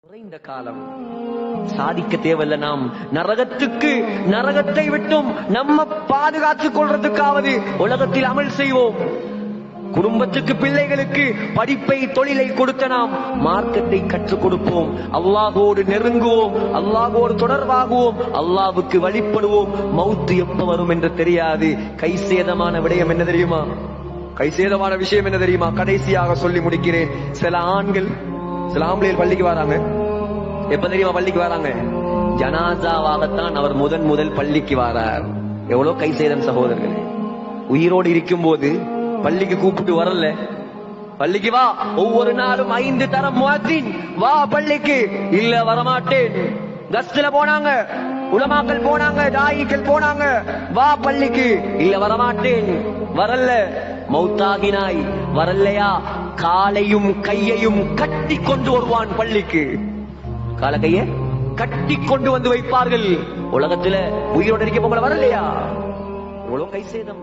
குறைந்த காலம் சாதிக்க தேவையில்ல. நாம் நரகத்தை விட்டும் நம்ம பாதுகாத்துக் கொள்றதுக்காவது உலகத்தில் அமல் செய்வோம். குடும்பத்துக்கு பிள்ளைகளுக்கு படிப்பை தொழிலை கொடுத்த நாம் மார்க்கத்தை கற்றுக் கொடுப்போம். அல்லாஹோடு நெருங்குவோம், அல்லாஹோடு தொடர்பாகுவோம், அல்லாஹ்வுக்கு வழிபடுவோம். மௌத்து எப்ப வரும் என்று தெரியாது. கைசேதமான விடயம் என்ன தெரியுமா? கைசேதமான விஷயம் என்ன தெரியுமா? கடைசியாக சொல்லி முடிக்கிறேன். சில ஆம்பளைகள் பள்ளிக்கு வராங்க. எப்ப தெரியுமா பள்ளிக்கு வராங்க? ஜனாசாவாகத்தான் அவர் முதல் பள்ளிக்கு வாரார். எவ்வளவு கைசேதம் சகோதரர்களே! உயிரோடு இருக்கும் போது பள்ளிக்கு கூப்பிட்டு வரல. பள்ளிக்கு வா, ஒவ்வொரு நாளும் 5 தரம் முஅத்தின் வா பள்ளிக்கு. இல்ல வரமாட்டேன். கஸ்ட்ல போனாங்க, உலமாக்கள் போனாங்க, தாயிகள் போனாங்க, வா பள்ளிக்கு. இல்ல வரமாட்டேன். வரல. மௌத்தாகினாய், வரலையா? காலையும் கையையும் கட்டி கொண்டு வருவான் பள்ளிக்கு. கால கைய கட்டி கொண்டு வந்து வைப்பார்கள். உலகத்துல உயிரோடு இருக்க போல வரலையா? எவ்வளவு கைசேதம்!